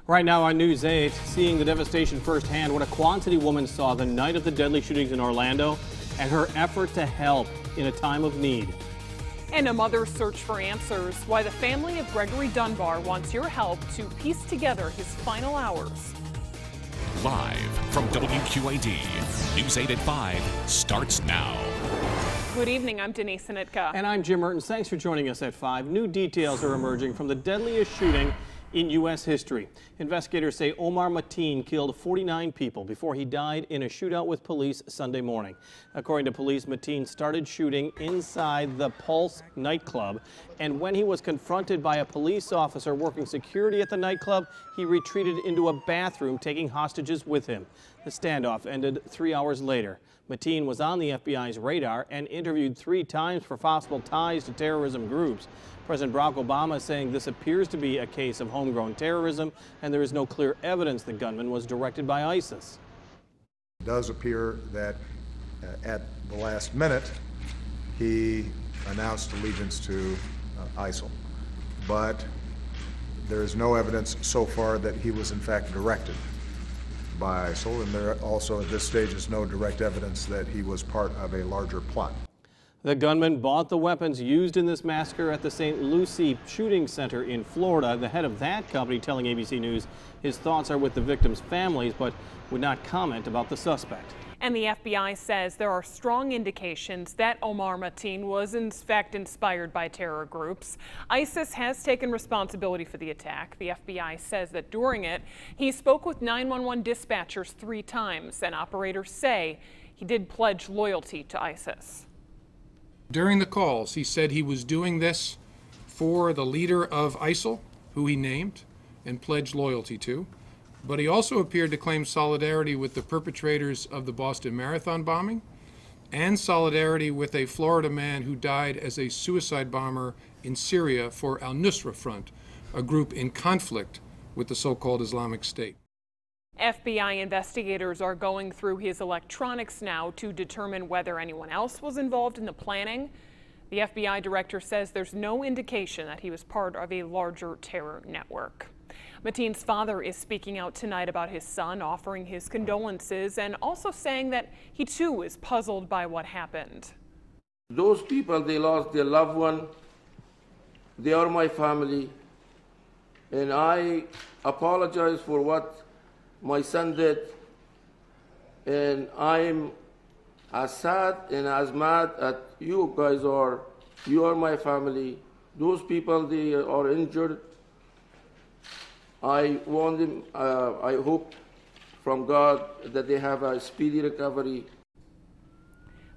Right now on News 8, seeing the devastation firsthand, what a Quantity woman saw the night of the deadly shootings in Orlando and her effort to help in a time of need. And a mother's search for answers, why the family of Gregory Dunbar wants your help to piece together his final hours. Live from WQAD, News 8 at 5 starts now. Good evening, I'm Denise Sinitka. And I'm Jim Mertens. Thanks for joining us at 5. New details are emerging from the deadliest shooting in U.S. history. Investigators say Omar Mateen killed 49 people before he died in a shootout with police Sunday morning. According to police, Mateen started shooting inside the Pulse nightclub, and when he was confronted by a police officer working security at the nightclub, he retreated into a bathroom, taking hostages with him. The standoff ended 3 hours later. Mateen was on the FBI's radar and interviewed 3 times for possible ties to terrorism groups. President Barack Obama is saying this appears to be a case of homegrown terrorism, and there is no clear evidence the gunman was directed by ISIS. It does appear that at the last minute he announced allegiance to ISIL, but there is no evidence so far that he was in fact directed by ISIL, and there also at this stage is no direct evidence that he was part of a larger plot. The gunman bought the weapons used in this massacre at the St. Lucie Shooting Center in Florida. The head of that company telling ABC News his thoughts are with the victims' families, but would not comment about the suspect. And the FBI says there are strong indications that Omar Mateen was in fact inspired by terror groups. ISIS has taken responsibility for the attack. The FBI says that during it, he spoke with 911 dispatchers 3 times, and operators say he did pledge loyalty to ISIS. During the calls, he said he was doing this for the leader of ISIL, who he named and pledged loyalty to. But he also appeared to claim solidarity with the perpetrators of the Boston Marathon bombing and solidarity with a Florida man who died as a suicide bomber in Syria for Al-Nusra Front, a group in conflict with the so-called Islamic State. FBI investigators are going through his electronics now to determine whether anyone else was involved in the planning. The FBI director says there's no indication that he was part of a larger terror network. Mateen's father is speaking out tonight about his son, offering his condolences and also saying that he too is puzzled by what happened. Those people, they lost their loved one. They are my family. And I apologize for what my son did, and I'm as sad and as mad at you guys are. You are my family. Those people, they are injured. I want them, I hope from God that they have a speedy recovery.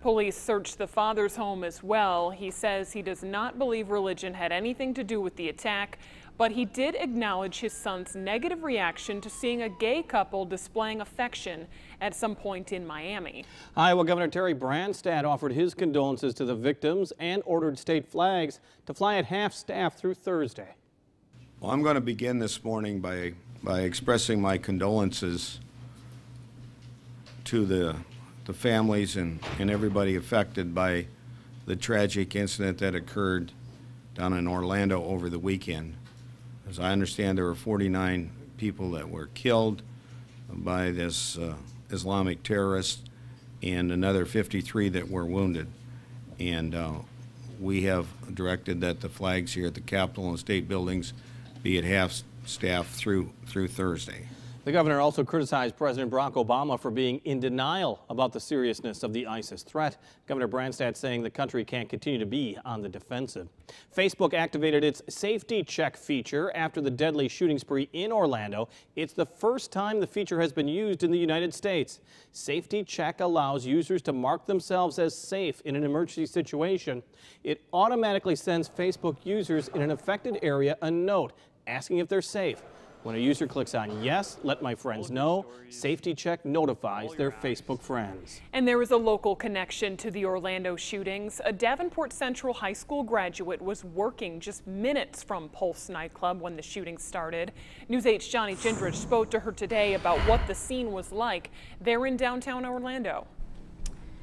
Police searched the father's home as well. He says he does not believe religion had anything to do with the attack, but he did acknowledge his son's negative reaction to seeing a gay couple displaying affection at some point in Miami. Iowa Governor Terry Branstad offered his condolences to the victims and ordered state flags to fly at half-staff through Thursday. Well, I'm going to begin this morning by expressing my condolences to the families and everybody affected by the tragic incident that occurred down in Orlando over the weekend. As I understand, there were 49 people that were killed by this Islamic terrorist and another 53 that were wounded. And we have directed that the flags here at the Capitol and state buildings be at half-staff through Thursday. The governor also criticized President Barack Obama for being in denial about the seriousness of the ISIS threat. Governor Branstad saying the country can't continue to be on the defensive. Facebook activated its safety check feature after the deadly shooting spree in Orlando. It's the first time the feature has been used in the United States. Safety check allows users to mark themselves as safe in an emergency situation. It automatically sends Facebook users in an affected area a note asking if they're safe. When a user clicks on yes, let my friends know, Safety Check notifies their Facebook friends. And there was a local connection to the Orlando shootings. A Davenport Central high school graduate was working just minutes from Pulse nightclub when the shooting started. News 8's Johnny Gindrich spoke to her today about what the scene was like there in downtown Orlando.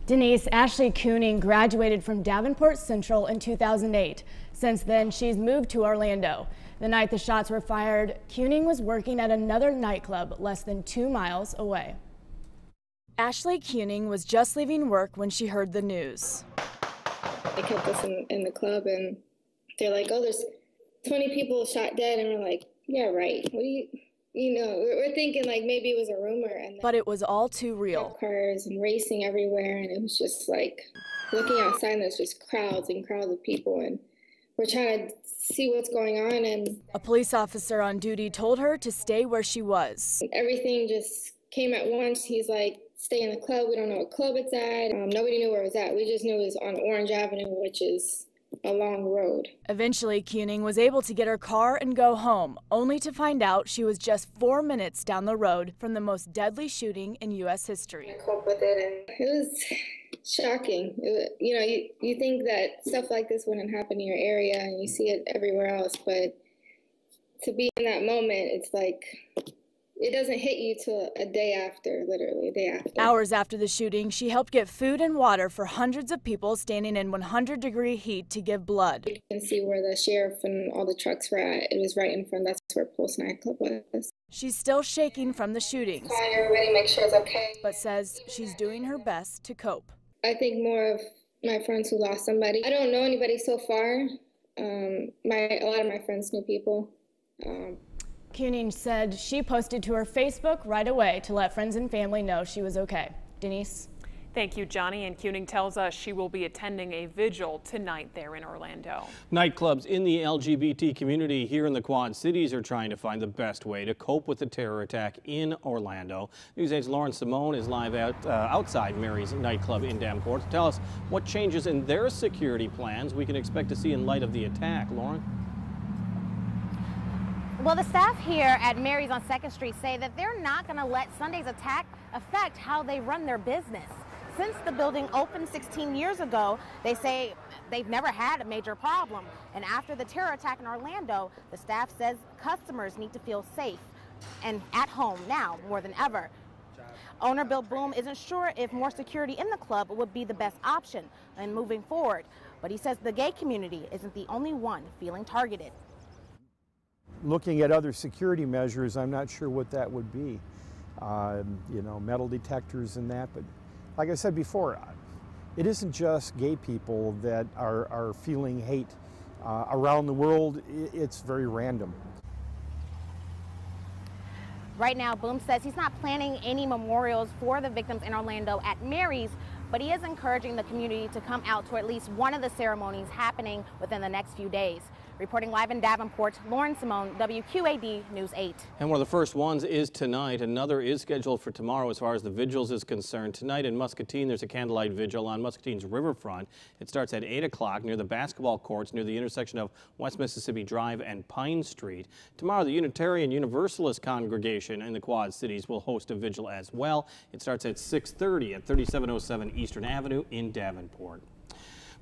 Denise, Ashley Cooning graduated from Davenport Central in 2008. Since then, she's moved to Orlando. The night the shots were fired, Kuning was working at another nightclub less than 2 miles away. Ashley Kuning was just leaving work when she heard the news. They kept us in the club, and they're like, oh, there's 20 people shot dead, and we're like, yeah, right. What do you know, we're thinking like maybe it was a rumor. But it was all too real. Cars and racing everywhere, and it was just like looking outside, and there's just crowds and crowds of people, and we're trying to see what's going on. And a police officer on duty told her to stay where she was. Everything just came at once. He's like, stay in the club. We don't know what club it's at. Nobody knew where it was at. We just knew it was on Orange Avenue, which is a long road. Eventually, Kuning was able to get her car and go home, only to find out she was just 4 minutes down the road from the most deadly shooting in U.S. history. I coped with it, and it was shocking. You think that stuff like this wouldn't happen in your area, and you see it everywhere else, but to be in that moment, it's like it doesn't hit you till a day after, literally a day after. Hours after the shooting, she helped get food and water for hundreds of people standing in 100-degree heat to give blood. You can see where the sheriff and all the trucks were at. It was right in front. That's where Pulse Nightclub was. She's still shaking from the shootings, calling everybody, make sure it's okay, but says she's doing her best to cope. I think more of my friends who lost somebody. I don't know anybody so far. A lot of my friends knew people. Kuning said she posted to her Facebook right away to let friends and family know she was okay. Denise? Thank you, Johnny. And Kuning tells us she will be attending a vigil tonight there in Orlando. Nightclubs in the LGBT community here in the Quad Cities are trying to find the best way to cope with the terror attack in Orlando. News 8's Lauren Simone is live outside Mary's nightclub in Davenport to tell us what changes in their security plans we can expect to see in light of the attack. Lauren? Well, the staff here at Mary's on 2nd Street say that they're not going to let Sunday's attack affect how they run their business. Since the building opened 16 years ago, they say they've never had a major problem. And after the terror attack in Orlando, the staff says customers need to feel safe and at home now more than ever. Owner Bill Boom isn't sure if more security in the club would be the best option in moving forward, but he says the gay community isn't the only one feeling targeted. Looking at other security measures, I'm not sure what that would be. Metal detectors and that, but like I said before, it isn't just gay people that are feeling hate. Around the world, it's very random. Right now, Boom says he's not planning any memorials for the victims in Orlando at Mary's, but he is encouraging the community to come out to at least one of the ceremonies happening within the next few days. Reporting live in Davenport, Lauren Simone, WQAD News 8. And one of the first ones is tonight. Another is scheduled for tomorrow as far as the vigils is concerned. Tonight in Muscatine, there's a candlelight vigil on Muscatine's riverfront. It starts at 8 o'clock near the basketball courts near the intersection of West Mississippi Drive and Pine Street. Tomorrow, the Unitarian Universalist congregation in the Quad Cities will host a vigil as well. It starts at 6:30 at 3707 Eastern Avenue in Davenport.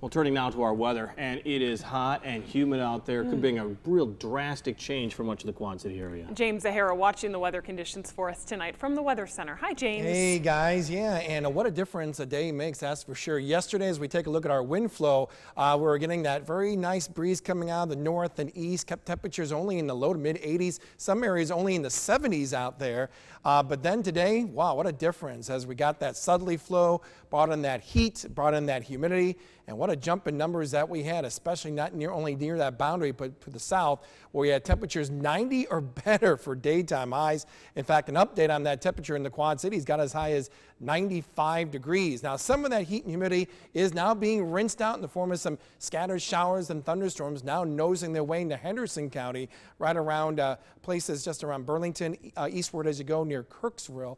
Well, turning now to our weather, and it is hot and humid out there. Could bring a real drastic change for much of the Quad City area. James Zahara watching the weather conditions for us tonight from the Weather Center. Hi, James. Hey, guys. Yeah, and what a difference a day makes, that's for sure. Yesterday, as we take a look at our wind flow, we're getting that very nice breeze coming out of the north and east, kept temperatures only in the low to mid 80s, some areas only in the 70s out there. But then today, wow, what a difference as we got that southerly flow, brought in that heat, brought in that humidity, and what a jump in numbers that we had, especially not only near that boundary, but to the south, where we had temperatures 90 or better for daytime highs. In fact, an update on that temperature in the Quad Cities got as high as 95 degrees. Now, some of that heat and humidity is now being rinsed out in the form of some scattered showers and thunderstorms now nosing their way into Henderson County, right around places just around Burlington, eastward as you go near Kirksville.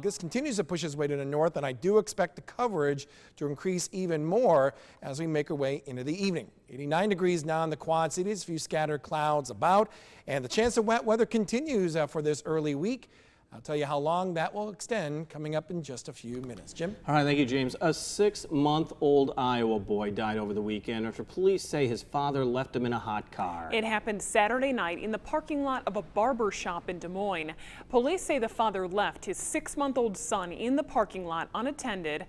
This continues to push its way to the north, and I do expect the coverage to increase even more as we make our way into the evening. 89 degrees now in the Quad Cities, a few scattered clouds about, and the chance of wet weather continues for this early week. I'll tell you how long that will extend coming up in just a few minutes. Jim? All right, thank you, James. A 6-month-old Iowa boy died over the weekend after police say his father left him in a hot car. It happened Saturday night in the parking lot of a barber shop in Des Moines. Police say the father left his 6-month-old son in the parking lot unattended.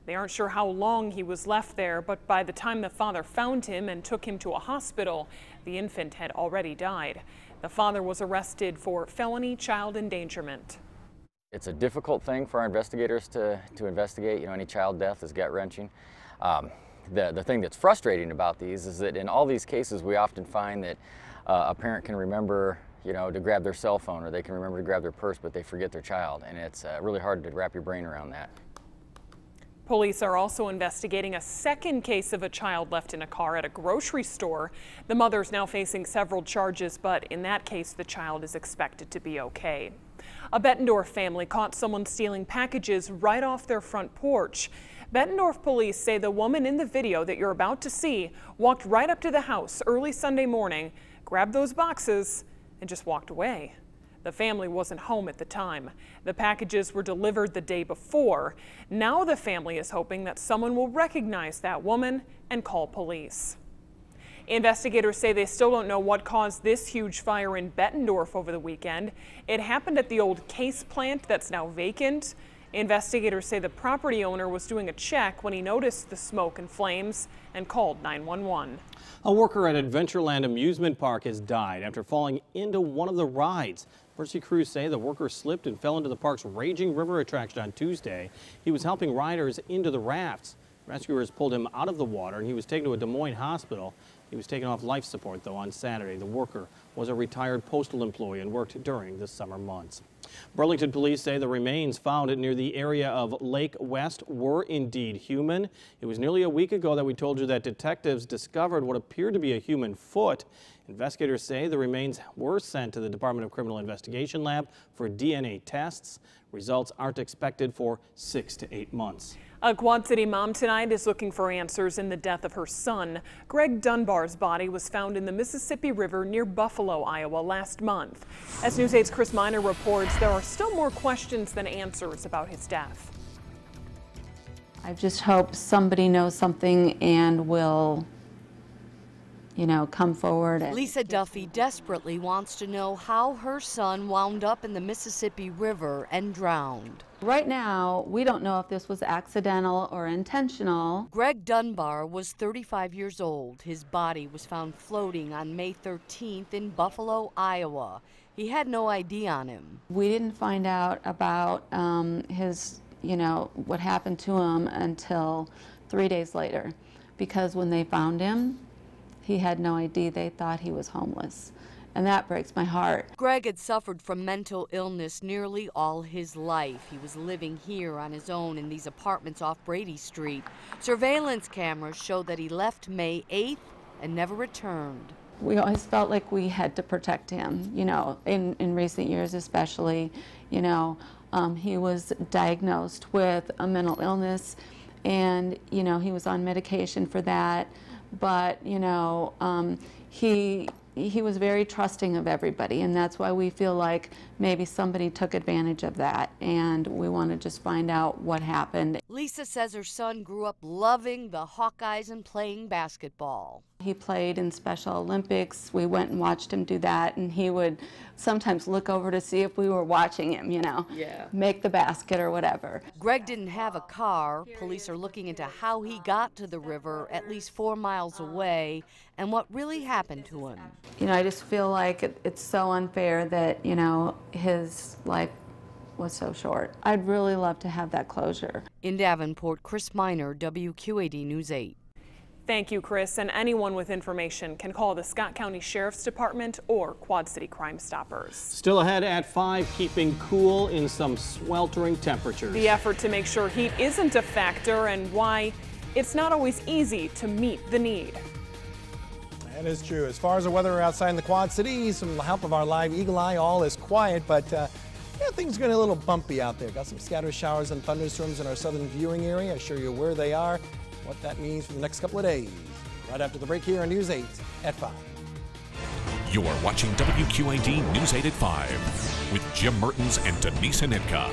They aren't sure how long he was left there, but by the time the father found him and took him to a hospital, the infant had already died. The father was arrested for felony child endangerment. It's a difficult thing for our investigators to investigate. You know, any child death is gut-wrenching. The thing that's frustrating about these is that in all these cases we often find that a parent can remember, you know, to grab their cell phone, or they can remember to grab their purse, but they forget their child, and it's really hard to wrap your brain around that. Police are also investigating a second case of a child left in a car at a grocery store. The mother is now facing several charges, but in that case, the child is expected to be okay. A Bettendorf family caught someone stealing packages right off their front porch. Bettendorf police say the woman in the video that you're about to see walked right up to the house early Sunday morning, grabbed those boxes, and just walked away. The family wasn't home at the time. The packages were delivered the day before. Now the family is hoping that someone will recognize that woman and call police. Investigators say they still don't know what caused this huge fire in Bettendorf over the weekend. It happened at the old Case plant that's now vacant. Investigators say the property owner was doing a check when he noticed the smoke and flames and called 911. A worker at Adventureland Amusement Park has died after falling into one of the rides. Emergency crews say the worker slipped and fell into the park's raging river attraction on Tuesday. He was helping riders into the rafts. Rescuers pulled him out of the water and he was taken to a Des Moines hospital. He was taken off life support, though, on Saturday. The worker was a retired postal employee and worked during the summer months. Burlington police say the remains found near the area of Lake West were indeed human. It was nearly a week ago that we told you that detectives discovered what appeared to be a human foot. Investigators say the remains were sent to the Department of Criminal Investigation lab for DNA tests. Results aren't expected for 6 to 8 months. A Quad City mom tonight is looking for answers in the death of her son. Greg Dunbar's body was found in the Mississippi River near Buffalo, Iowa last month. As News 8's Chris Miner reports, there are still more questions than answers about his death. I just hope somebody knows something and will, you know, come forward. Lisa Duffy desperately wants to know how her son wound up in the Mississippi River and drowned. Right now, we don't know if this was accidental or intentional. Greg Dunbar was 35 years old. His body was found floating on May 13th in Buffalo, Iowa. He had no ID on him. We didn't find out about his, you know, what happened to him until 3 days later, because when they found him, he had no ID. They thought he was homeless. And that breaks my heart. Greg had suffered from mental illness nearly all his life. He was living here on his own in these apartments off Brady Street. Surveillance cameras showed that he left May 8th and never returned. We always felt like we had to protect him, you know, in recent years especially. You know, he was diagnosed with a mental illness and, you know, he was on medication for that. But, you know, he was very trusting of everybody, and that's why we feel like maybe somebody took advantage of that, and we want to just find out what happened. Lisa says her son grew up loving the Hawkeyes and playing basketball. He played in Special Olympics. We went and watched him do that, and he would sometimes look over to see if we were watching him, you know, make the basket or whatever. Greg didn't have a car. Police are looking into how he got to the river at least 4 miles away and what really happened to him. You know, I just feel like it's so unfair that, you know, his life was so short. I'd really love to have that closure. In Davenport, Chris Miner, WQAD News 8. Thank you, Chris. And anyone with information can call the Scott County Sheriff's Department or Quad City Crime Stoppers. Still ahead at 5, keeping cool in some sweltering temperatures. The effort to make sure heat isn't a factor and why it's not always easy to meet the need. That is true. As far as the weather outside in the Quad Cities, with the help of our live Eagle Eye, all is quiet, but yeah, things are getting a little bumpy out there. Got some scattered showers and thunderstorms in our southern viewing area. I'll show you where they are, what that means for the next couple of days. Right after the break here on News 8 at 5. You are watching WQAD News 8 at 5 with Jim Mertens and Denise Hanitka.